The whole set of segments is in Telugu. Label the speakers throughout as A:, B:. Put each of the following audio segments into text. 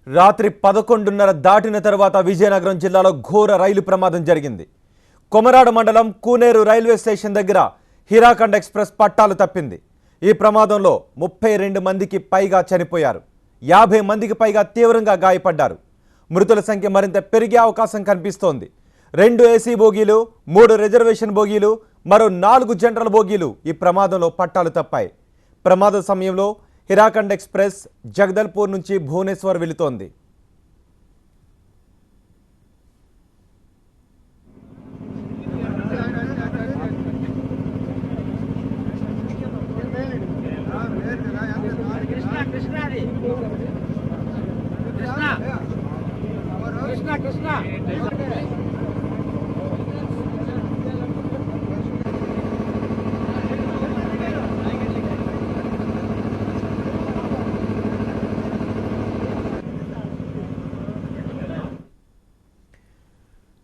A: రాత్రి 11:30 దాటిన తర్వాత విజయనగరం జిల్లాలో ఘోర రైలు ప్రమాదం జరిగింది. కొమరాడ మండలం కూనేరు రైల్వే స్టేషన్ దగ్గర హీరాఖండ్ ఎక్స్ప్రెస్ పట్టాలు తప్పింది. ఈ ప్రమాదంలో 32 మందికి పైగా చనిపోయారు. 50 మందికి పైగా తీవ్రంగా గాయపడ్డారు. మృతుల సంఖ్య మరింత పెరిగే అవకాశం కనిపిస్తోంది. 2 ఏసీ బోగీలు, 3 రిజర్వేషన్ బోగీలు, మరో 4 జనరల్ బోగీలు ఈ ప్రమాదంలో పట్టాలు తప్పాయి. ప్రమాద సమయంలో హీరాఖండ్ ఎక్స్ప్రెస్ జగదల్పూర్ నుంచి భువనేశ్వర్ వెళుతోంది.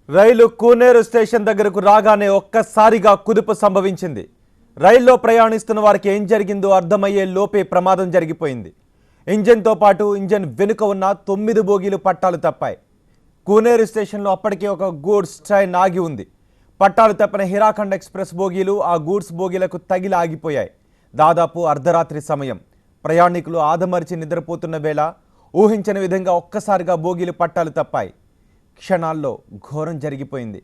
A: రైలు కూనేరు స్టేషన్ దగ్గరకు రాగానే ఒక్కసారిగా కుదుపు సంభవించింది. రైల్లో ప్రయాణిస్తున్న వారికి ఏం జరిగిందో అర్థమయ్యే లోపే ప్రమాదం జరిగిపోయింది. ఇంజన్తో పాటు ఇంజన్ వెనుక ఉన్న 9 బోగీలు పట్టాలు తప్పాయి. కూనేరు స్టేషన్లో అప్పటికే ఒక గూడ్స్ ట్రైన్ ఆగి ఉంది. పట్టాలు తప్పిన హీరాఖండ్ ఎక్స్ప్రెస్ బోగీలు ఆ గూడ్స్ బోగీలకు తగిలి ఆగిపోయాయి. దాదాపు అర్ధరాత్రి సమయం. ప్రయాణికులు ఆదమరిచి నిద్రపోతున్న వేళ ఊహించని విధంగా ఒక్కసారిగా బోగీలు పట్టాలు తప్పాయి. క్షణాల్లో ఘోరం జరిగిపోయింది.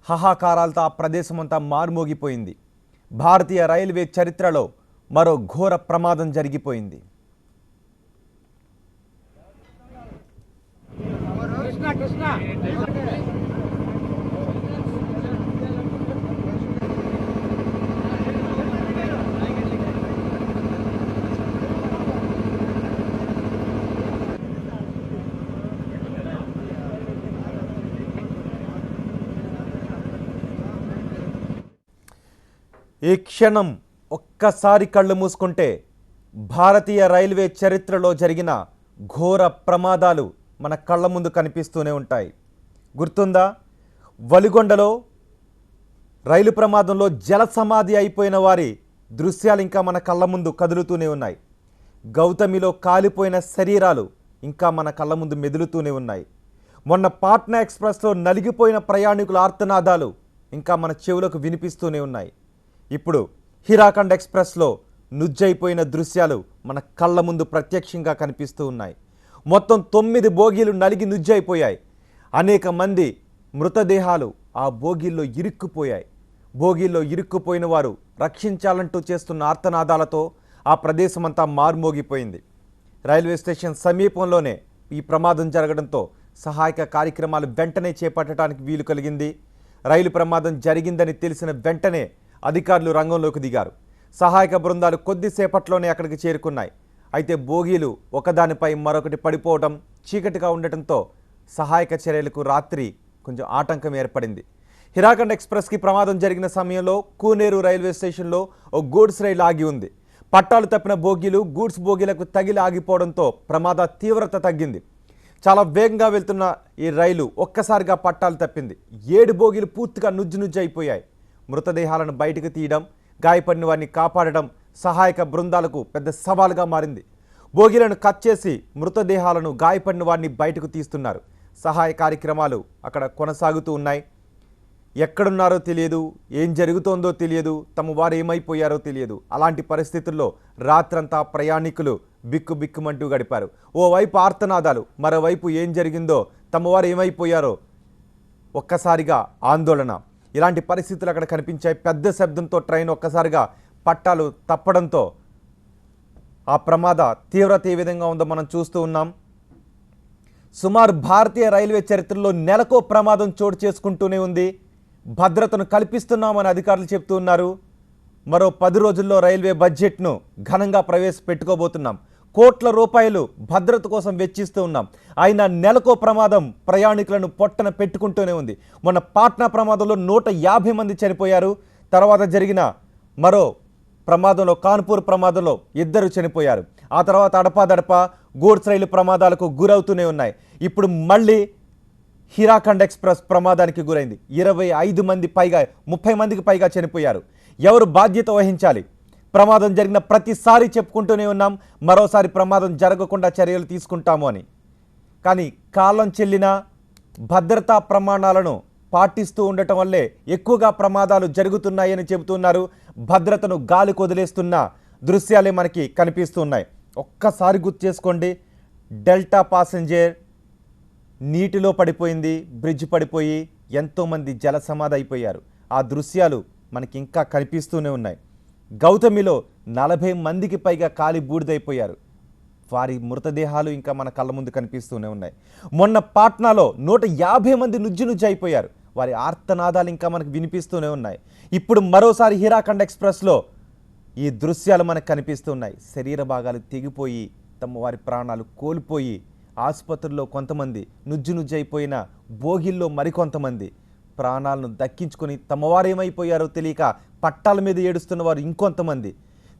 A: హాహాకారాలతో ఆ ప్రదేశమంతా మారుమోగిపోయింది. భారతీయ రైల్వే చరిత్రలో మరో ఘోర ప్రమాదం జరిగిపోయింది. ఈ క్షణం ఒక్కసారి కళ్ళు మూసుకుంటే భారతీయ రైల్వే చరిత్రలో జరిగిన ఘోర ప్రమాదాలు మన కళ్ళ ముందు కనిపిస్తూనే ఉంటాయి. గుర్తుందా? వలిగొండలో రైలు ప్రమాదంలో జల సమాధి అయిపోయిన వారి దృశ్యాలు ఇంకా మన కళ్ళ ముందు కదులుతూనే ఉన్నాయి. గౌతమిలో కాలిపోయిన శరీరాలు ఇంకా మన కళ్ళ ముందు మెదులుతూనే ఉన్నాయి. మొన్న పాట్నా ఎక్స్ప్రెస్లో నలిగిపోయిన ప్రయాణికుల ఆర్తనాదాలు ఇంకా మన చెవులకు వినిపిస్తూనే ఉన్నాయి. ఇప్పుడు హీరాఖండ్ ఎక్స్ప్రెస్లో నుజ్జైపోయిన దృశ్యాలు మన కళ్ళ ముందు ప్రత్యక్షంగా కనిపిస్తూ ఉన్నాయి. మొత్తం 9 బోగీలు నలిగి నుజ్జైపోయాయి. అనేక మంది మృతదేహాలు ఆ బోగీల్లో ఇరుక్కుపోయాయి. బోగీల్లో ఇరుక్కుపోయిన వారు రక్షించాలంటూ చేస్తున్న ఆర్తనాదాలతో ఆ ప్రదేశమంతా మారుమోగిపోయింది. రైల్వే స్టేషన్ సమీపంలోనే ఈ ప్రమాదం జరగడంతో సహాయక కార్యక్రమాలు వెంటనే చేపట్టడానికి వీలు కలిగింది. రైలు ప్రమాదం జరిగిందని తెలిసిన వెంటనే అధికారులు రంగంలోకి దిగారు. సహాయక బృందాలు కొద్దిసేపట్లోనే అక్కడికి చేరుకున్నాయి. అయితే బోగీలు ఒకదానిపై మరొకటి పడిపోవడం, చీకటిగా ఉండటంతో సహాయక చర్యలకు రాత్రి కొంచెం ఆటంకం ఏర్పడింది. హీరాఖండ్ ఎక్స్ప్రెస్కి ప్రమాదం జరిగిన సమయంలో కూనేరు రైల్వే స్టేషన్లో ఓ గూడ్స్ రైలు ఆగి ఉంది. పట్టాలు తప్పిన బోగీలు గూడ్స్ బోగీలకు తగిలి ఆగిపోవడంతో ప్రమాద తీవ్రత తగ్గింది. చాలా వేగంగా వెళ్తున్న ఈ రైలు ఒక్కసారిగా పట్టాలు తప్పింది. 7 బోగీలు పూర్తిగా నుజ్జు అయిపోయాయి. మృతదేహాలను బయటకు తీయడం, గాయపడిన వారిని కాపాడడం సహాయక బృందాలకు పెద్ద సవాలుగా మారింది. బోగీలను కట్ చేసి మృతదేహాలను, గాయపడిన వారిని బయటకు తీస్తున్నారు. సహాయ కార్యక్రమాలు అక్కడ కొనసాగుతూ ఉన్నాయి. ఎక్కడున్నారో తెలియదు, ఏం జరుగుతోందో తెలియదు, తమ వారు ఏమైపోయారో తెలియదు. అలాంటి పరిస్థితుల్లో రాత్రంతా ప్రయాణికులు బిక్కుబిక్కుమంటూ గడిపారు. ఓవైపు ఆర్తనాదాలు, మరోవైపు ఏం జరిగిందో, తమ వారు ఏమైపోయారో ఒక్కసారిగా ఆందోళన. ఇలాంటి పరిస్థితులు అక్కడ కనిపించాయి. పెద్ద శబ్దంతో ట్రైన్ ఒక్కసారిగా పట్టాలు తప్పడంతో ఆ ప్రమాద తీవ్రత ఏ విధంగా ఉందో మనం చూస్తూ ఉన్నాం. సుమారు భారతీయ రైల్వే చరిత్రలో నెలకో ప్రమాదం చోటు చేసుకుంటూనే ఉంది. భద్రతను కల్పిస్తున్నామని అధికారులు చెప్తూ ఉన్నారు. మరో 10 రోజుల్లో రైల్వే బడ్జెట్ను ఘనంగా ప్రవేశపెట్టుకోబోతున్నాం. కోట్ల రూపాయలు భద్రత కోసం వెచ్చిస్తూ ఉన్నాం. అయినా నెలకో ప్రమాదం ప్రయాణికులను పొట్టన పెట్టుకుంటూనే ఉంది. మొన్న పాట్నా ప్రమాదంలో 150 మంది చనిపోయారు. తర్వాత జరిగిన మరో ప్రమాదంలో, కాన్పూర్ ప్రమాదంలో 2 చనిపోయారు. ఆ తర్వాత అడపాదడపా గూడ్స్ రైలు ప్రమాదాలకు గురవుతూనే ఉన్నాయి. ఇప్పుడు మళ్ళీ హీరాఖండ్ ఎక్స్ప్రెస్ ప్రమాదానికి గురైంది. 25 మంది పైగా, 30 మందికి పైగా చనిపోయారు. ఎవరు బాధ్యత వహించాలి? ప్రమాదం జరిగిన ప్రతిసారి చెప్పుకుంటూనే ఉన్నాం, మరోసారి ప్రమాదం జరగకుండా చర్యలు తీసుకుంటాము అని. కానీ కాలం చెల్లిన భద్రతా ప్రమాణాలను పాటిస్తూ ఉండటం వల్లే ఎక్కువగా ప్రమాదాలు జరుగుతున్నాయని చెబుతున్నారు. భద్రతను గాలి కొదిలేస్తున్న దృశ్యాలే మనకి కనిపిస్తున్నాయి. ఒక్కసారి గుర్తు చేసుకోండి, డెల్టా ప్యాసింజర్ నీటిలో పడిపోయింది, బ్రిడ్జ్ పడిపోయి ఎంతోమంది జల సమాధి అయిపోయారు. ఆ దృశ్యాలు మనకి ఇంకా కనిపిస్తూనే ఉన్నాయి. గౌతమిలో 40 మందికి పైగా కాలి బూడిదైపోయారు. వారి మృతదేహాలు ఇంకా మన కళ్ళ ముందు కనిపిస్తూనే ఉన్నాయి. మొన్న పాట్నాలో 150 మంది నుజ్జు అయిపోయారు. వారి ఆర్తనాదాలు ఇంకా మనకు వినిపిస్తూనే ఉన్నాయి. ఇప్పుడు మరోసారి హీరాఖండ్ ఎక్స్ప్రెస్లో ఈ దృశ్యాలు మనకు కనిపిస్తున్నాయి. శరీర భాగాలు తెగిపోయి తమ వారి ప్రాణాలు కోల్పోయి ఆసుపత్రుల్లో కొంతమంది నుజ్జు అయిపోయిన బోగిల్లో మరికొంతమంది ప్రాణాలను దక్కించుకొని తమ వారు ఏమైపోయారో తెలియక పట్టాల మీద ఏడుస్తున్న వారు ఇంకొంతమంది,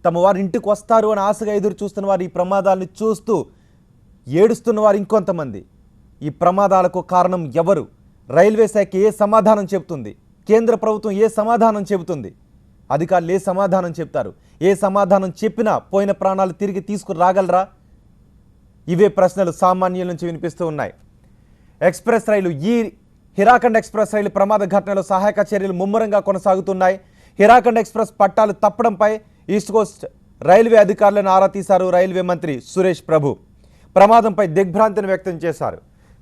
A: తమ వారు ఇంటికి వస్తారు అని ఆశగా ఎదురు చూస్తున్న వారు ఈ ప్రమాదాలను చూస్తూ ఏడుస్తున్న వారు ఇంకొంతమంది. ఈ ప్రమాదాలకు కారణం ఎవరు? రైల్వే శాఖ ఏ సమాధానం చెబుతుంది? కేంద్ర ప్రభుత్వం ఏ సమాధానం చెబుతుంది? అధికారులు ఏ సమాధానం చెప్తారు? ఏ సమాధానం చెప్పినా పోయిన ప్రాణాలు తిరిగి తీసుకురాగలరా? ఇవే ప్రశ్నలు సామాన్యుల నుంచి వినిపిస్తూ ఉన్నాయి. ఎక్స్ప్రెస్ రైలు హీరాఖండ్ ఎక్స్ప్రెస్ రైలు ప్రమాద ఘటనలో సహాయక చర్యలు ముమ్మరంగా కొనసాగుతున్నాయి. హీరాఖండ్ ఎక్స్ప్రెస్ పట్టాలు తప్పడంపై ఈస్ట్ కోస్ట్ రైల్వే అధికారులను ఆరా తీశారు రైల్వే మంత్రి సురేష్ ప్రభు. ప్రమాదంపై దిగ్భ్రాంతిని వ్యక్తం చేశారు.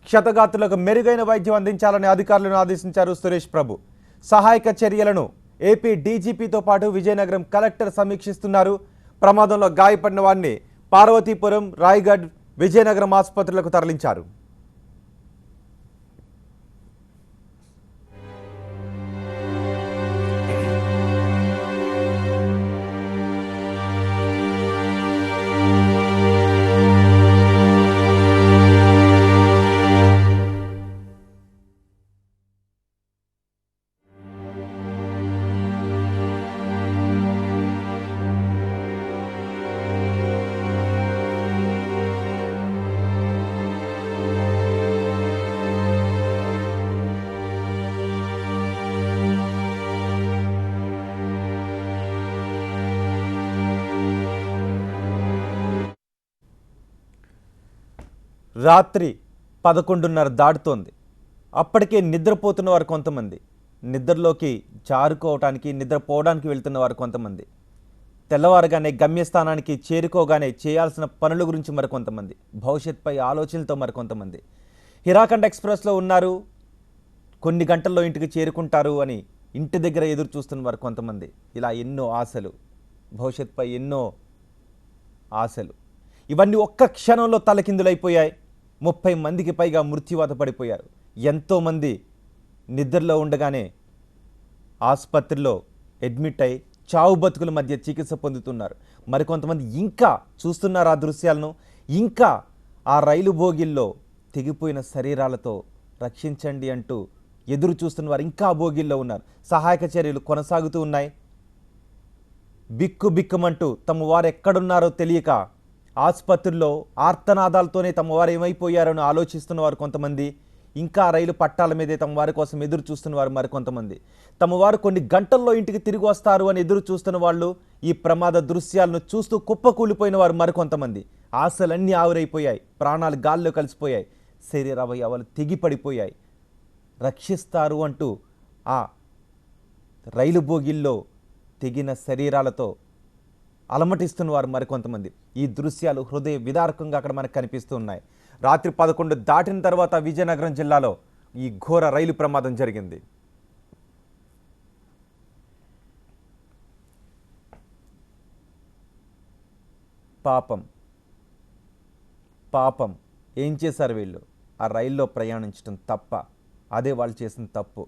A: క్షతగాత్రులకు మెరుగైన వైద్యం అందించాలని అధికారులను ఆదేశించారు సురేష్ ప్రభు. సహాయక చర్యలను ఏపీ డీజీపీతో పాటు విజయనగరం కలెక్టర్ సమీక్షిస్తున్నారు. ప్రమాదంలో గాయపడిన వారిని పార్వతీపురం, రాయ్గఢ్, విజయనగరం ఆసుపత్రులకు తరలించారు. రాత్రి 11:30 దాటుతోంది. అప్పటికే నిద్రపోతున్న వారు కొంతమంది, నిద్రలోకి జారుకోవడానికి నిద్రపోవడానికి వెళ్తున్న వారు కొంతమంది, తెల్లవారుగానే గమ్యస్థానానికి చేరుకోగానే చేయాల్సిన పనుల గురించి మరికొంతమంది, భవిష్యత్తుపై ఆలోచనలతో మరికొంతమంది. హీరాఖండ్ ఎక్స్ప్రెస్లో ఉన్నారు, కొన్ని గంటల్లో ఇంటికి చేరుకుంటారు అని ఇంటి దగ్గర ఎదురు చూస్తున్న వారు కొంతమంది. ఇలా ఎన్నో ఆశలు, భవిష్యత్తుపై ఎన్నో ఆశలు, ఇవన్నీ ఒక్క క్షణంలో తలకిందులైపోయాయి. 30 మందికి పైగా మృత్యువాత పడిపోయారు. ఎంతోమంది నిద్రలో ఉండగానే ఆసుపత్రిలో అడ్మిట్ అయి చావు బతుకుల మధ్య చికిత్స పొందుతున్నారు. మరికొంతమంది ఇంకా చూస్తున్నారు ఆ దృశ్యాలను. ఇంకా ఆ రైలు బోగిల్లో తెగిపోయిన శరీరాలతో రక్షించండి అంటూ ఎదురు చూస్తున్న వారు ఇంకా ఆ బోగిల్లో ఉన్నారు. సహాయక చర్యలు కొనసాగుతూ ఉన్నాయి. బిక్కు బిక్కుమంటూ తమ వారు ఎక్కడున్నారో తెలియక ఆసుపత్రుల్లో ఆర్తనాదాలతోనే తమ వారు ఏమైపోయారని ఆలోచిస్తున్న వారు కొంతమంది, ఇంకా రైలు పట్టాల మీదే తమ వారి కోసం ఎదురు చూస్తున్న వారు మరికొంతమంది, తమ వారు కొన్ని గంటల్లో ఇంటికి తిరిగి వస్తారు అని ఎదురు చూస్తున్న వాళ్ళు, ఈ ప్రమాద దృశ్యాలను చూస్తూ కుప్పకూలిపోయిన వారు మరికొంతమంది. ఆశలన్నీ ఆవిరైపోయాయి, ప్రాణాలు గాల్లో కలిసిపోయాయి, శరీర అవయవాలు తెగిపడిపోయాయి. రక్షిస్తారు అంటూ ఆ రైలు బోగిల్లో తెగిన శరీరాలతో అలమటిస్తున్న వారు మరికొంతమంది. ఈ దృశ్యాలు హృదయ విదారకంగా అక్కడ మనకు కనిపిస్తూ ఉన్నాయి. రాత్రి 11 దాటిన తర్వాత విజయనగరం జిల్లాలో ఈ ఘోర రైలు ప్రమాదం జరిగింది. పాపం ఏం చేశారు వీళ్ళు? ఆ రైల్లో ప్రయాణించడం తప్ప? అదే వాళ్ళు చేసిన తప్పు.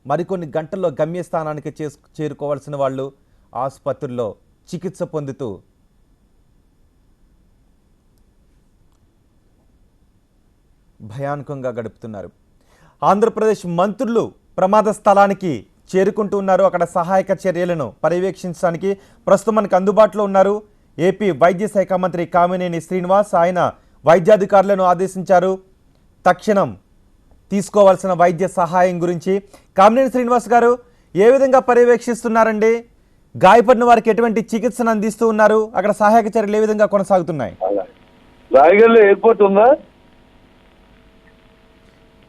A: మరికొన్ని గంటల్లో గమ్యస్థానానికి చేరుకోవాల్సిన వాళ్ళు ఆసుపత్రుల్లో చికిత్స పొందుతూ భయానకంగా గడుపుతున్నారు. ఆంధ్రప్రదేశ్ మంత్రులు ప్రమాద స్థలానికి చేరుకుంటూ ఉన్నారు. అక్కడ సహాయక చర్యలను పర్యవేక్షించడానికి ప్రస్తుతం మనకు అందుబాటులో ఉన్నారు ఏపీ వైద్య శాఖ మంత్రి కామినేని శ్రీనివాస్. ఆయన వైద్యాధికారులను ఆదేశించారు తక్షణం తీసుకోవాల్సిన వైద్య సహాయం గురించి. కామినేని శ్రీనివాస్ గారు, ఏ విధంగా పర్యవేక్షిస్తున్నారండి? గాయపడిన వారికి ఎటువంటి చికిత్సను అందిస్తూ ఉన్నారు? అక్కడ సహాయక చర్యలు ఏ విధంగా కొనసాగుతున్నాయి?
B: రాయగఢ్ ఎయిర్పోర్ట్ ఉందా?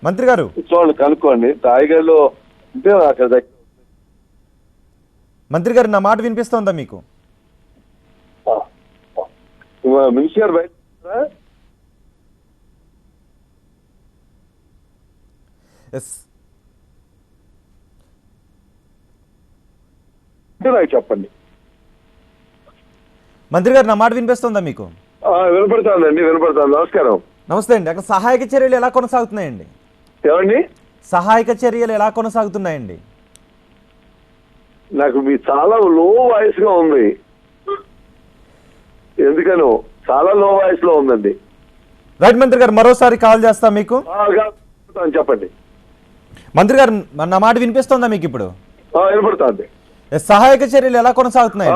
A: మంత్రి గారు
B: వాళ్ళు కనుక్కోండి. రాయగడలో ఉంటే అక్కడ
A: మంత్రి గారు నా మాట వినిపిస్తోందా మీకు?
B: మినిస్టర్ బయట నాకు చెప్పండి.
A: మంత్రి గారు నా మాట వినిపిస్తోందా మీకు?
B: వినపడుతుందండి, వినపడుతుంది. నమస్కారం.
A: నమస్తే అండి. అక్కడ సహాయక చర్యలు ఎలా కొనసాగుతున్నాయండి?
B: ఏమండి?
A: సహాయక చర్యలు ఎలా కొనసాగుతున్నాయండి?
B: నాకు మీ చాలా లో వాయిస్ గా ఉంది. ఎందుకనో చాలా లో వాయిస్ లో ఉందండి.
A: రైట్ మంత్రి గారు, మరోసారి కాల్ చేస్తా మీకు.
B: చెప్పండి
A: మంత్రి గారు, నా మాట వినిపిస్తోందా మీకు ఇప్పుడు?
B: వినపడుతుంది.
A: సహాయక చర్యలు ఎలా కొనసాగుతున్నాయి?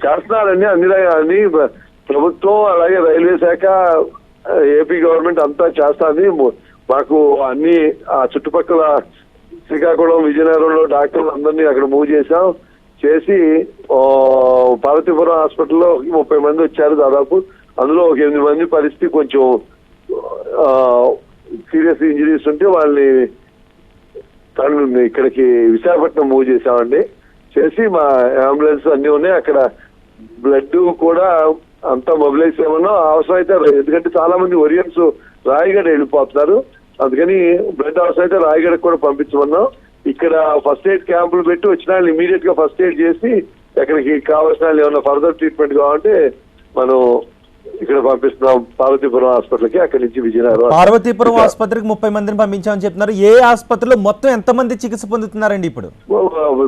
B: చేస్తున్నారండి అన్ని ప్రభుత్వం, అలాగే రైల్వే శాఖ, ఏపీ గవర్నమెంట్ అంతా చేస్తుంది. మాకు అన్ని ఆ చుట్టుపక్కల శ్రీకాకుళం, విజయనగరంలో డాక్టర్లు అందరినీ అక్కడ మూవ్ చేసి పార్వతీపురం హాస్పిటల్లో 30 మంది వచ్చారు దాదాపు. అందులో ఒక 8 మంది పరిస్థితి కొంచెం సీరియస్ ఇంజరీస్ ఉంటే వాళ్ళని ఇక్కడికి విశాఖపట్నం మూవ్ చేసి మా అంబులెన్స్ అన్ని ఉన్నాయి. అక్కడ బ్లడ్ కూడా అంతా మొబిలైజ్ చేయమన్నా. అవసరం అయితే, ఎందుకంటే చాలా మంది ఒరియన్స్ రాయగడ వెళ్ళిపోతున్నారు, అందుకని బ్లడ్ అవసరం అయితే రాయగడకు కూడా పంపించమన్నాం. ఇక్కడ ఫస్ట్ ఎయిడ్ క్యాంపులు పెట్టి వచ్చిన వాళ్ళు ఇమీడియట్ గా ఫస్ట్ ఎయిడ్ చేసి ఎక్కడికి కావాల్సిన వాళ్ళు ఏమన్నా ఫర్దర్ ట్రీట్మెంట్ కావాలంటే మనం ఇక్కడ పంపిస్తున్నాం పార్వతీపురం హాస్పిటల్కి. అక్కడి నుంచి విజయనగరం.
A: పార్వతీపురం ఆసుపత్రికి 30 మందిని పంపించామని చెప్తున్నారు. ఏ ఆసుపత్రిలో మొత్తం ఎంత మంది చికిత్స పొందుతున్నారండి ఇప్పుడు?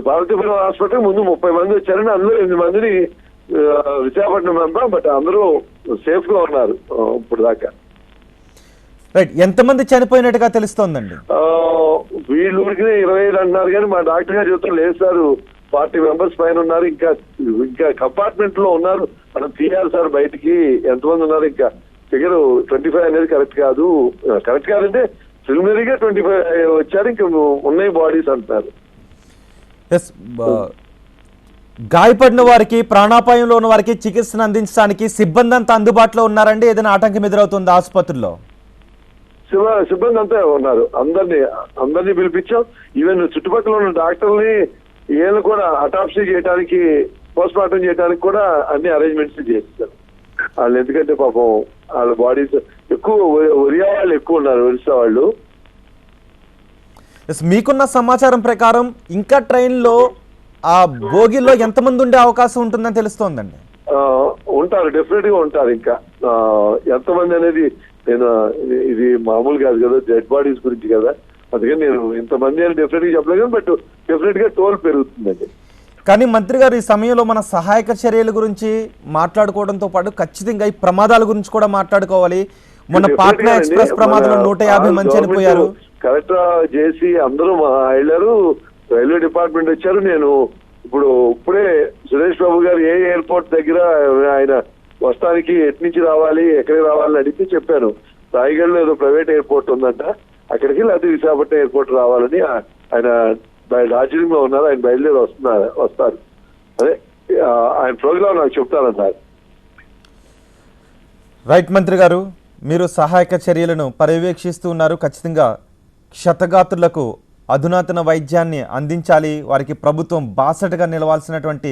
B: పార్వతీపురం హాస్పిటల్ ముందు 30 మంది వచ్చారని, అందులో 8 మందిని విశాఖపట్నం పంపాం. బట్ అందరూ సేఫ్ గా ఉన్నారు ఇప్పుడు దాకా.
A: రైట్, ఎంతమంది చనిపోయినట్టుగా తెలుస్తోందండి?
B: వీళ్ళు ఊరికి 25 అంటున్నారు, కానీ మా డాక్టర్ గారు చెప్తారు లేదు సార్ 40 మెంబర్స్ పైన ఉన్నారు, ఇంకా కంపార్ట్మెంట్ లో ఉన్నారు, మనం తీయాలి సార్ బయటికి. ఎంతమంది ఉన్నారు ఇంకా ఫిగర్ 25 అనేది కరెక్ట్ కాదంటే ప్రిలిమినరీగా 25 వచ్చారు, ఇంకా ఉన్నాయి బాడీస్ అంటున్నారు.
A: గాయపడిన వారికి, ప్రాణాపాయంలో ఉన్న వారికి చికిత్సను అందించడానికి సిబ్బంది అంతా అందుబాటులో ఉన్నారండి? ఏదైనా ఆటంకం ఎదురవుతుంది ఆసుపత్రిలో?
B: సిబ్బంది అంతా ఉన్నారు. అందరినీ పిలిపించాం. ఈవెన్ చుట్టుపక్కల ఉన్న డాక్టర్ని వీళ్ళు కూడా అటాప్సీ చేయడానికి, పోస్ట్ మార్టం చేయడానికి కూడా అన్ని అరేంజ్మెంట్స్ చేస్తారు వాళ్ళు. ఎందుకంటే పాపం వాళ్ళ బాడీస్ ఎక్కువ ఒరియా వాళ్ళు ఎక్కువ ఉన్నారు, ఒరిస్సా వాళ్ళు.
A: మీకున్న సమాచారం ప్రకారం ఇంకా ట్రైన్లో ఆ బోగిల్లో ఎంతమంది ఉండే అవకాశం ఉంటుందని తెలుస్తోందండి?
B: ఉంటారు, డెఫినెట్ గా ఉంటారు. ఇంకా ఎంతమంది అనేది ఇది మామూలు కాదు కదా, డెడ్ బాడీస్ గురించి కదా, అందుకని నేను ఇంతమంది అని డెఫినెట్ గా చెప్పలేదు, బట్ డెఫినెట్ గా టోల్ పెరుగుతుందండి.
A: కానీ మంత్రి గారు, ఈ సమయంలో మన సహాయక చర్యల గురించి మాట్లాడుకోవడంతో పాటు ఖచ్చితంగా ఈ ప్రమాదాల గురించి కూడా మాట్లాడుకోవాలి. మొన్న పాట్నా ఎక్స్ప్రెస్ ప్రమాదంలో 150 మంది చనిపోయారు.
B: కలెక్టర్ చేసి అందరూ వెళ్ళారు, రైల్వే డిపార్ట్మెంట్ వచ్చారు. నేను ఇప్పుడే సురేష్ బాబు గారు ఏ ఎయిర్పోర్ట్ దగ్గర ఆయన వస్తానికి ఎటు నుంచి రావాలి, ఎక్కడికి రావాలని అడిగితే చెప్పాను. రాయగడలో ఏదో ప్రైవేట్ ఎయిర్పోర్ట్ ఉందంట, అక్కడికి, లేకపోతే విశాఖపట్నం ఎయిర్పోర్ట్ రావాలని. ఆయన డార్జిలింగ్ లో ఉన్నారు, ఆయన బయలుదేరి వస్తారు. అదే ఆయన ప్రోగ్రామ్ నాకు చెప్తారన్నారు.
A: రైట్ మంత్రి గారు, మీరు సహాయక చర్యలను పర్యవేక్షిస్తూ ఉన్నారు. ఖచ్చితంగా క్షతగాత్రులకు అధునాతన వైద్యాన్ని అందించాలి, వారికి ప్రభుత్వం బాసటగా నిలవాల్సినటువంటి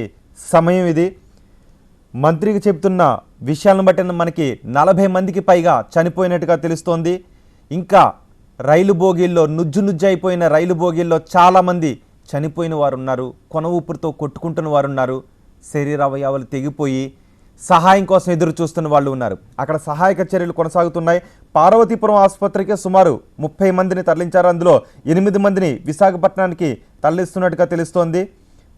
A: సమయం ఇది. మంత్రికి చెప్తున్న విషయాలను బట్టి మనకి 40 మందికి పైగా చనిపోయినట్టుగా తెలుస్తోంది. ఇంకా రైలు బోగీల్లో నుజ్జైపోయిన రైలు బోగీల్లో చాలామంది చనిపోయిన వారు ఉన్నారు, కొన ఊపిరితో కొట్టుకుంటున్న వారు ఉన్నారు, శరీరావయవాలు తెగిపోయి సహాయం కోసం ఎదురు చూస్తున్న వాళ్ళు ఉన్నారు. అక్కడ సహాయక చర్యలు కొనసాగుతున్నాయి. పార్వతీపురం ఆసుపత్రికి సుమారు 30 మందిని తరలించారు. అందులో 8 మందిని విశాఖపట్నానికి తరలిస్తున్నట్టుగా తెలుస్తోంది.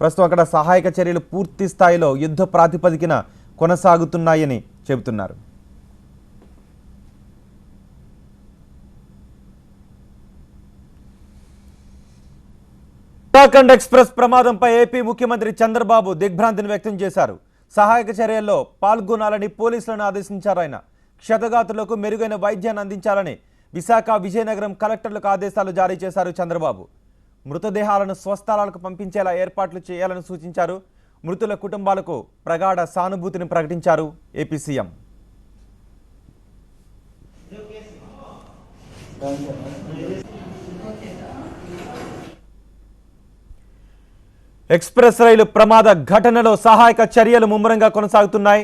A: ప్రస్తుతం అక్కడ సహాయక చర్యలు పూర్తి స్థాయిలో యుద్ధ ప్రాతిపదికన కొనసాగుతున్నాయని చెబుతున్నారు. ఉత్తరాఖండ్ ఎక్స్ప్రెస్ ప్రమాదంపై ఏపీ ముఖ్యమంత్రి చంద్రబాబు దిగ్భ్రాంతిని వ్యక్తం చేశారు. సహాయక చర్యల్లో పాల్గొనాలని పోలీసులను ఆదేశించారు. ఆయన క్షతగాత్రులకు మెరుగైన వైద్యాన్ని అందించాలని విశాఖ, విజయనగరం కలెక్టర్లకు ఆదేశాలు జారీ చేశారు చంద్రబాబు. మృతదేహాలను స్వస్థలాలకు పంపించేలా ఏర్పాట్లు చేయాలని సూచించారు. మృతుల కుటుంబాలకు ప్రగాఢ సానుభూతిని ప్రకటించారు ఏపీ సీఎం. ఎక్స్ప్రెస్ రైలు ప్రమాద ఘటనలో సహాయక చర్యలు ముమ్మరంగా కొనసాగుతున్నాయి.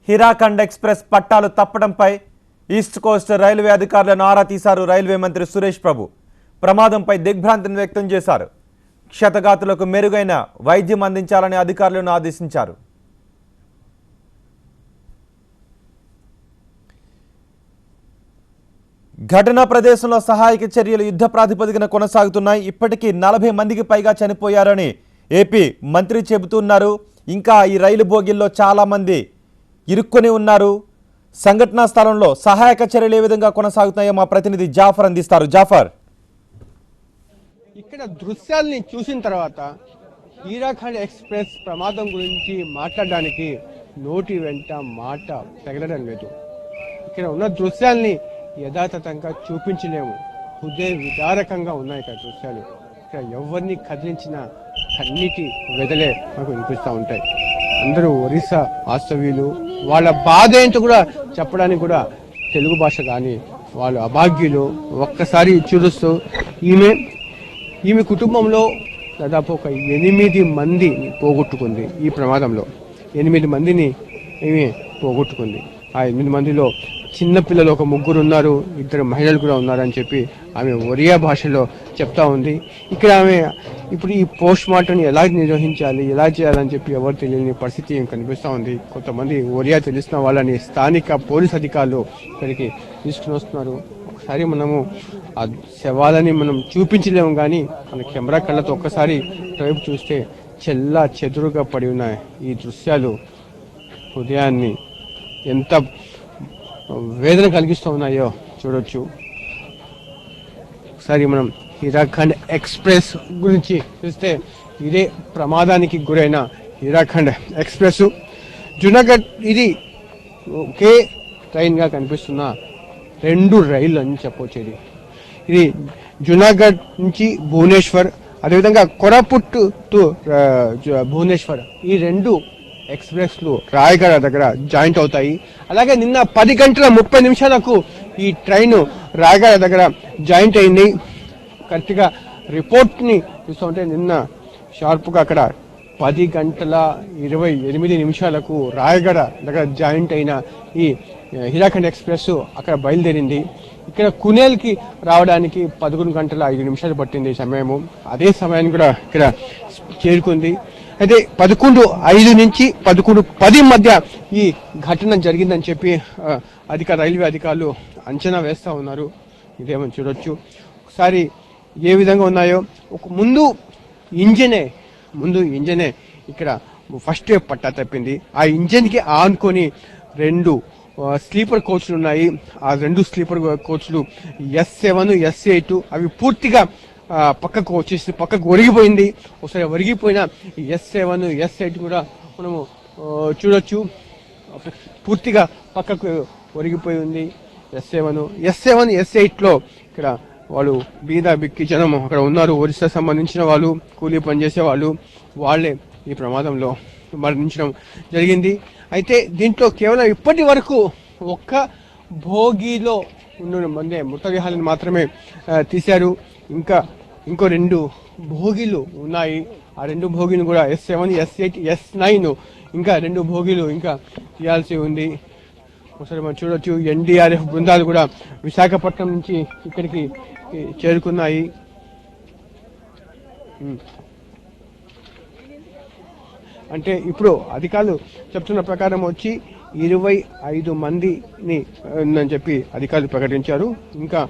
A: హిరాఖండ్ ఎక్స్ప్రెస్ పట్టాలు తప్పడంపై ఈస్ట్ కోస్ట్ రైల్వే అధికారులను ఆరా తీశారు రైల్వే మంత్రి సురేష్ ప్రభు. ప్రమాదంపై దిగ్భ్రాంతిని వ్యక్తం చేశారు. క్షతగాతులకు మెరుగైన వైద్యం అందించాలని అధికారులను ఆదేశించారు. ఘటనా ప్రదేశంలో సహాయక చర్యలు యుద్ధ ప్రాతిపదికన కొనసాగుతున్నాయి. ఇప్పటికీ 40 మందికి పైగా చనిపోయారని ఏపీ మంత్రి చెబుతున్నారు. ఇంకా ఈ రైలు బోగిల్లో చాలా మంది ఇరుక్కొని ఉన్నారు. సంఘటనా స్థలంలో సహాయక చర్యలు ఏ విధంగా కొనసాగుతున్నాయో మా ప్రతినిధి జాఫర్ అందిస్తారు. జాఫర్,
C: ఇక్కడ దృశ్యాల్ని చూసిన తర్వాత హీరాఖండ్ ఎక్స్ప్రెస్ ప్రమాదం గురించి మాట్లాడడానికి నోటి వెంట మాట తగలడం లేదు. ఇక్కడ ఉన్న దృశ్యాల్ని యథాతథంగా చూపించలేము. హృదయ విదారకంగా ఉన్నాయి ఇక్కడ దృశ్యాలు. ఇక్కడ ఎవరిని కదిలించిన కన్నీటి వెదలే మనకు వినిపిస్తూ ఉంటాయి. అందరూ ఒరిస్సా వాస్తవ్యులు. వాళ్ళ బాధ ఏంటో కూడా చెప్పడానికి కూడా తెలుగు భాష కానీ వాళ్ళు అభాగ్యులు. ఒక్కసారి చూడుస్తూ ఈమె కుటుంబంలో దాదాపు ఒక 8 మందిని పోగొట్టుకుంది. ఈ ప్రమాదంలో 8 మందిని ఈమె పోగొట్టుకుంది. ఆ 8 మందిలో చిన్నపిల్లలు ఒక 3 ఉన్నారు, 2 మహిళలు కూడా ఉన్నారని చెప్పి ఆమె ఒరియా భాషలో చెప్తా ఉంది. ఇక్కడ ఆమె ఇప్పుడు ఈ పోస్ట్ మార్టం ఎలా నిర్వహించాలి, ఎలా చేయాలని చెప్పి ఎవరు తెలియని పరిస్థితి కనిపిస్తూ ఉంది. కొంతమంది ఒరియా తెలిసిన వాళ్ళని స్థానిక పోలీస్ అధికారులు ఇక్కడికి తీసుకుని వస్తున్నారు. ఒకసారి మనము ఆ శవాలని మనం చూపించలేము, కానీ మన కెమెరా కళ్ళతో ఒక్కసారి వైపు చూస్తే చెల్లా చెదురుగా పడి ఉన్నాయి ఈ దృశ్యాలు హృదయాన్ని ఎంత వేదన కలిగిస్తూ ఉన్నాయో చూడొచ్చు. ఒకసారి మనం హీరాఖండ్ ఎక్స్ప్రెస్ గురించి చూస్తే ఇదే ప్రమాదానికి గురైన హీరాఖండ్ ఎక్స్ప్రెస్ జునాగఢ్. ఇది ఒకే ట్రైన్గా కనిపిస్తున్న 2 రైళ్ళు అని చెప్పవచ్చు. ఇది జునాగఢ్ నుంచి భువనేశ్వర్, అదేవిధంగా కోరాపుట్ టు భువనేశ్వర్, ఈ 2 ఎక్స్ప్రెస్లు రాయగడ దగ్గర జాయింట్ అవుతాయి. అలాగే నిన్న 10:30 ఈ ట్రైన్ రాయగడ దగ్గర జాయింట్ అయింది. కరెక్ట్గా రిపోర్ట్ని చూస్తుంటే నిన్న షార్ప్గా అక్కడ 10:28 రాయగడ దగ్గర జాయింట్ అయిన ఈ హీరాఖండ్ ఎక్స్ప్రెస్ అక్కడ బయలుదేరింది. ఇక్కడ కునేల్కి రావడానికి 11:05 పట్టింది సమయము. అదే సమయాన్ని కూడా ఇక్కడ చేరుకుంది. అయితే 11:05 నుంచి 11:10 మధ్య ఈ ఘటన జరిగిందని చెప్పి రైల్వే అధికారులు అంచనా వేస్తూ ఉన్నారు. ఇదేమో చూడొచ్చు ఒకసారి ఏ విధంగా ఉన్నాయో. ముందు ఇంజనే ఇక్కడ ఫస్ట్ పట్టా తప్పింది. ఆ ఇంజన్కి ఆనుకొని 2 స్లీపర్ కోచ్లు ఉన్నాయి. ఆ 2 స్లీపర్ కోచ్లు S7, S8 అవి పూర్తిగా పక్కకు వచ్చేసి పక్కకు ఒరిగిపోయింది. ఒకసారి ఒరిగిపోయిన S7, S8 కూడా మనము చూడొచ్చు. పూర్తిగా పక్కకు ఒరిగిపోయి ఉంది S7, S8లో ఇక్కడ వాళ్ళు బీద బిక్కి జనం అక్కడ ఉన్నారు. ఒరిస్సా సంబంధించిన వాళ్ళు, కూలీ పనిచేసే వాళ్ళే ఈ ప్రమాదంలో మరణించడం జరిగింది. అయితే దీంట్లో కేవలం ఇప్పటి వరకు ఒక్క భోగిలో ఉన్న మృతదేహాలను మాత్రమే తీశారు. ఇంకో 2 భోగిలు ఉన్నాయి. ఆ 2 భోగిలు కూడా S7, S8, S9 ఇంకా 2 భోగిలు ఇంకా తీయాల్సి ఉంది. ఒకసారి మనం చూడొచ్చు NDRF బృందాలు కూడా విశాఖపట్నం నుంచి ఇక్కడికి చేరుకున్నాయి. అంటే ఇప్పుడు అధికారులు చెప్తున్న ప్రకారం వచ్చి 25 మందిని అని చెప్పి అధికారులు ప్రకటించారు. ఇంకా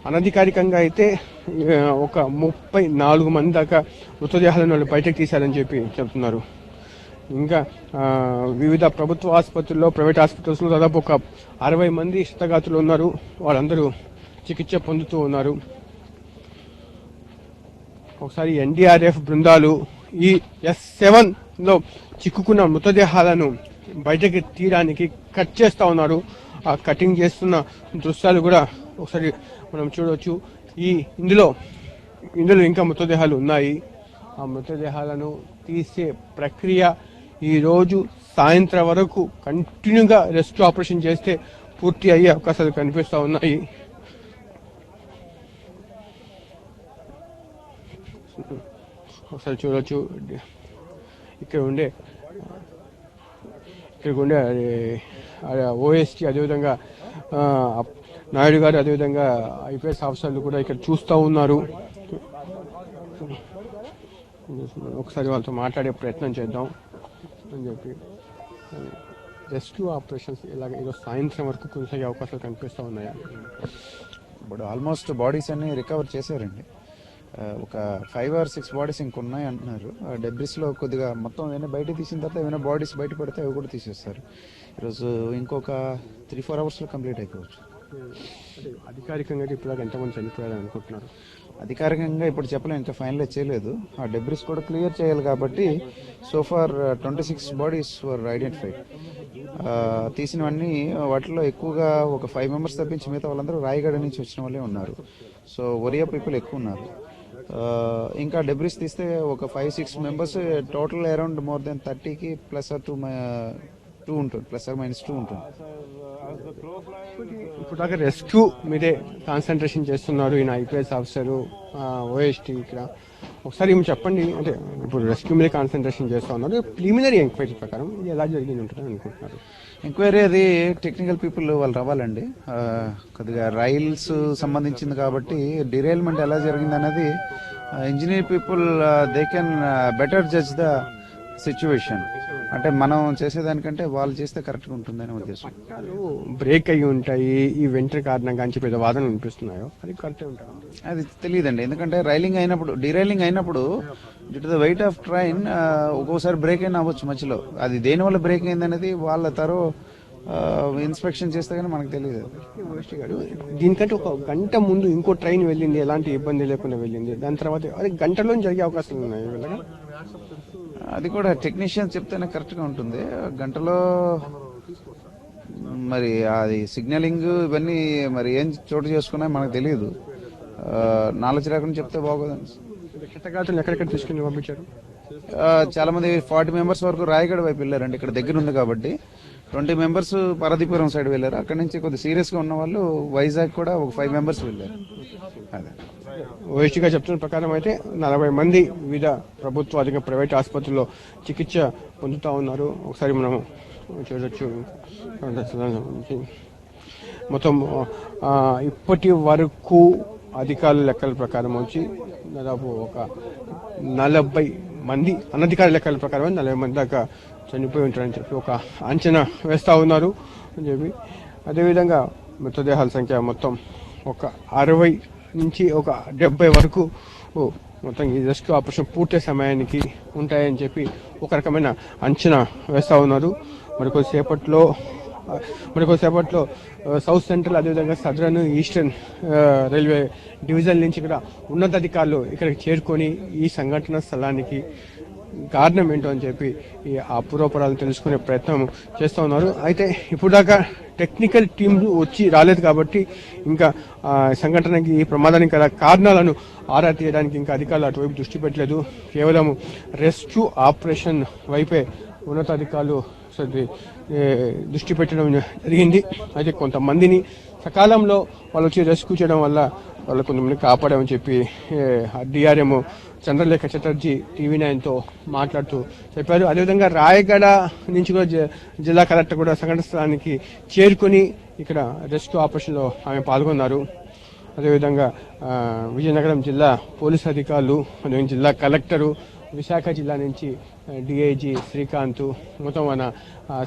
C: అనధికారికంగా అయితే ఒక 34 మంది దాకా మృతదేహాలను వాళ్ళు బయటకు తీశారని చెప్పి చెప్తున్నారు. ఇంకా వివిధ ప్రభుత్వ ఆసుపత్రుల్లో, ప్రైవేట్ హాస్పిటల్స్లో దాదాపు ఒక 60 మంది క్షతగాతులు ఉన్నారు. వాళ్ళందరూ చికిత్స పొందుతూ ఉన్నారు. ఒకసారి NDRF బృందాలు ఈ S7లో చిక్కుకున్న మృతదేహాలను బయటకి తీయడానికి కట్ చేస్తూ ఉన్నారు. ఆ కటింగ్ చేస్తున్న దృశ్యాలు కూడా ఒకసారి మనం చూడవచ్చు. ఇందులో ఇంకా మృతదేహాలు ఉన్నాయి. ఆ మృతదేహాలను తీసే ప్రక్రియ ఈరోజు సాయంత్రం వరకు కంటిన్యూగా రెస్క్యూ ఆపరేషన్ చేస్తే పూర్తి అయ్యే అవకాశాలు కనిపిస్తూ ఉన్నాయి. ఒకసారి చూడొచ్చు. ఇక్కడ ఉండే ఓఎస్టీ, అదేవిధంగా నాయుడు గారు, అదేవిధంగా ఐపీఎస్ ఆఫీసర్లు కూడా ఇక్కడ చూస్తూ ఉన్నారు. ఒకసారి వాళ్ళతో మాట్లాడే ప్రయత్నం చేద్దాం అని చెప్పి. రెస్క్యూ ఆపరేషన్స్ ఇలాగ ఈరోజు సాయంత్రం వరకు కొనసాగే అవకాశాలు కనిపిస్తూ ఉన్నాయా?
D: ఇప్పుడు ఆల్మోస్ట్ బాడీస్ అన్ని రికవర్ చేశారండి. ఒక 5 or 6 బాడీస్ ఇంకున్నాయి అంటున్నారు. డెబ్రిస్లో కొద్దిగా మొత్తం ఏమైనా బయట తీసిన తర్వాత ఏమైనా బాడీస్ బయట పడితే అవి కూడా తీసేస్తారు. ఈరోజు ఇంకొక 3-4 అవర్స్లో కంప్లీట్ అయిపోవచ్చు.
C: అధికారికంగా ఇప్పుడు ఎంతమంది చనిపోయారు అనుకుంటున్నారు?
D: అధికారికంగా ఇప్పుడు చెప్పలేము, ఇంకా ఫైనలైజ్ చేయలేదు. ఆ డెబ్రిస్ కూడా క్లియర్ చేయాలి కాబట్టి సోఫార్ 26 బాడీస్ వర్ ఐడెంటిఫైడ్. తీసినవన్నీ వాటిలో ఎక్కువగా ఒక 5 members తప్పించి మిగతా వాళ్ళందరూ రాయగడ నుంచి వచ్చిన వాళ్ళే ఉన్నారు. సో ఒరియా పీపుల్ ఎక్కువ ఉన్నారు. ఇంకా డెబ్రిస్ తీస్తే ఒక 5-6 members total around more than 30కి +2 ఉంటుంది, +2 ఉంటుంది.
C: ఇప్పుడు దాకా రెస్క్యూ మీదే కాన్సన్ట్రేషన్ చేస్తున్నారు ఈయన ఐపీఎస్ ఆఫీసరు, ఓఎస్టీ. ఇక్కడ ఒకసారి ఏమి చెప్పండి, అంటే ఇప్పుడు రెస్క్యూ మీదే కాన్సన్ట్రేషన్ చేస్తూ ఉన్నారు. ప్రిలిమినరీ ఎంక్వైరీ ప్రకారం ఇది ఎలా జరిగింది ఉంటుందని అనుకుంటున్నారు?
D: ఎంక్వైరీ అది టెక్నికల్ పీపుల్ వాళ్ళు రావాలండి. కొద్దిగా రైల్స్ సంబంధించింది కాబట్టి డిరైల్మెంట్ ఎలా జరిగింది అనేది engineer people they can better judge the situation. అంటే మనం చేసేదానికంటే వాళ్ళు చేస్తే కరెక్ట్గా ఉంటుందని ఉద్దేశం.
C: బ్రేక్ అయ్యి ఉంటాయి ఈ వెంటర్ కారణంగా అని చెప్పి వాదన వినిపిస్తున్నాయో అది కరెక్టే ఉంటాయి?
D: అది తెలియదండి, ఎందుకంటే డీరైలింగ్ అయినప్పుడు due to the weight of train ఒక్కోసారి బ్రేక్ అయినా అవ్వచ్చు మధ్యలో. అది దేనివల్ల బ్రేక్ అయింది అనేది వాళ్ళ ఇన్స్పెక్షన్ చేస్తే కానీ మనకు తెలియదు.
C: దీనికంటే ఒక గంట ముందు ఇంకో ట్రైన్ వెళ్ళింది, ఎలాంటి ఇబ్బంది లేకుండా వెళ్ళింది. దాని తర్వాత అది గంటలో జరిగే అవకాశాలు ఉన్నాయి వెళ్ళగా.
D: అది కూడా టెక్నీషియన్స్ చెప్తేనే కరెక్ట్గా ఉంటుంది. గంటలో మరి అది సిగ్నలింగ్ ఇవన్నీ మరి ఏం చోటు చేసుకున్నాయో మనకు తెలియదు. నాలెడ్జ్ రాకుండా చెప్తే బాగోదండి.
C: క్షతగాతులు ఎక్కడెక్కడ తీసుకుని పంపించారు?
D: చాలా మంది 40 members వరకు రాయగడ వైపు వెళ్ళారండి. ఇక్కడ దగ్గర ఉంది కాబట్టి 20 members పార్వతీపురం సైడ్ వెళ్ళారు. అక్కడ నుంచి కొద్దిగా సీరియస్గా ఉన్న వాళ్ళు వైజాగ్ కూడా ఒక 5 members వెళ్ళారు. అదే
C: ఓఎస్టీగా చెప్తున్న ప్రకారం అయితే 40 మంది వివిధ ప్రభుత్వ అధిక ప్రైవేట్ ఆసుపత్రుల్లో చికిత్స పొందుతూ ఉన్నారు. ఒకసారి మనం చూడొచ్చు. మొత్తం ఇప్పటి వరకు అధికారుల లెక్కల ప్రకారం వచ్చి దాదాపు ఒక 40 మంది, అనధికార లెక్కల ప్రకారం 40 మంది దాకా చనిపోయి ఉంటారని చెప్పి ఒక అంచనా వేస్తూ ఉన్నారు అని చెప్పి. అదేవిధంగా మృతదేహాల సంఖ్య మొత్తం ఒక 60 నుంచి ఒక 70 వరకు మొత్తం ఈ రెస్క్యూ ఆపరేషన్ పూర్తి సమయానికి ఉంటాయని చెప్పి ఒక రకమైన అంచనా వేస్తూ ఉన్నారు. మరికొద్దిసేపట్లో సౌత్ సెంట్రల్, అదేవిధంగా సదరన్, ఈస్టర్న్ రైల్వే డివిజన్ నుంచి ఇక్కడ ఉన్నతాధికారులు ఇక్కడికి చేరుకొని ఈ సంఘటన స్థలానికి కారణం ఏంటో అని చెప్పి ఈ అపూర్వపరాలను తెలుసుకునే ప్రయత్నం చేస్తూ ఉన్నారు. అయితే ఇప్పుడు దాకా టెక్నికల్ టీమ్ వచ్చి రాలేదు కాబట్టి ఇంకా సంఘటనకి, ఈ ప్రమాదానికి గల కారణాలను ఆరా తీయడానికి ఇంకా అధికారులు అటువైపు దృష్టి పెట్టలేదు. కేవలం రెస్క్యూ ఆపరేషన్ వైపే ఉన్నతాధికారులు దృష్టి పెట్టడం జరిగింది. అయితే కొంతమందిని సకాలంలో వాళ్ళు వచ్చి రెస్క్యూ చేయడం వల్ల వాళ్ళు కొంతమంది కాపాడామని చెప్పి డిఆర్ఎం చంద్రలేఖ చటర్జీ TV9తో మాట్లాడుతూ చెప్పారు. అదేవిధంగా రాయగడ నుంచి కూడా జిల్లా కలెక్టర్ కూడా సంఘటన స్థలానికి చేరుకొని ఇక్కడ రెస్క్యూ ఆపరేషన్లో ఆమె పాల్గొన్నారు. అదేవిధంగా విజయనగరం జిల్లా పోలీసు అధికారులు, అదేవిధంగా జిల్లా కలెక్టరు, విశాఖ జిల్లా నుంచి డిఐజీ శ్రీకాంత్, మొత్తం మన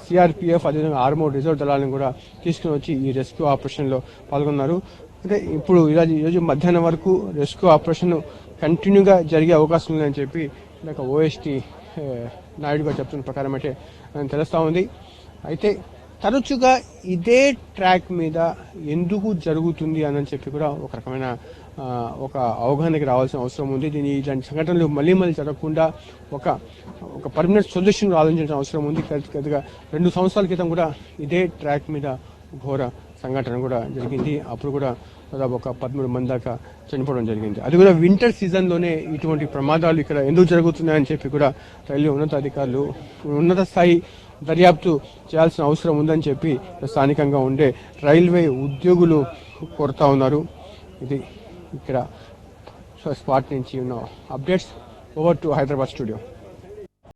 C: సిఆర్పిఎఫ్, అదేవిధంగా ఆర్మోర్ రిజర్వ్ దళాలను కూడా తీసుకుని వచ్చి ఈ రెస్క్యూ ఆపరేషన్లో పాల్గొన్నారు. అంటే ఇప్పుడు ఈరోజు మధ్యాహ్నం వరకు రెస్క్యూ ఆపరేషన్ కంటిన్యూగా జరిగే అవకాశం ఉందని చెప్పి ఇందాక ఓఎస్టీ నాయుడు గారు చెప్తున్న ప్రకారం అయితే తెలుస్తూ ఉంది. అయితే తరచుగా ఇదే ట్రాక్ మీద ఎందుకు జరుగుతుంది అని చెప్పి కూడా ఒక రకమైన ఒక అవగాహనకి రావాల్సిన అవసరం ఉంది. ఇలాంటి సంఘటనలు మళ్ళీ జరగకుండా ఒక పర్మనెంట్ సొల్యూషన్ ఆలోచించాల్సిన అవసరం ఉంది. కొద్దిగా 2 సంవత్సరాల క్రితం కూడా ఇదే ట్రాక్ మీద ఘోర సంఘటన కూడా జరిగింది. అప్పుడు కూడా దాదాపు ఒక 13 మంది దాకా చనిపోవడం జరిగింది. అది కూడా వింటర్ సీజన్లోనే ఇటువంటి ప్రమాదాలు ఇక్కడ ఎందుకు జరుగుతున్నాయని చెప్పి కూడా రైల్వే ఉన్నతాధికారులు ఉన్నత స్థాయి దర్యాప్తు చేయాల్సిన అవసరం ఉందని చెప్పి స్థానికంగా ఉండే రైల్వే ఉద్యోగులు కోరుతా ఉన్నారు. ఇది ఇక్కడ స్పాట్ నుంచి ఉన్న updates. Over to Hyderabad studio.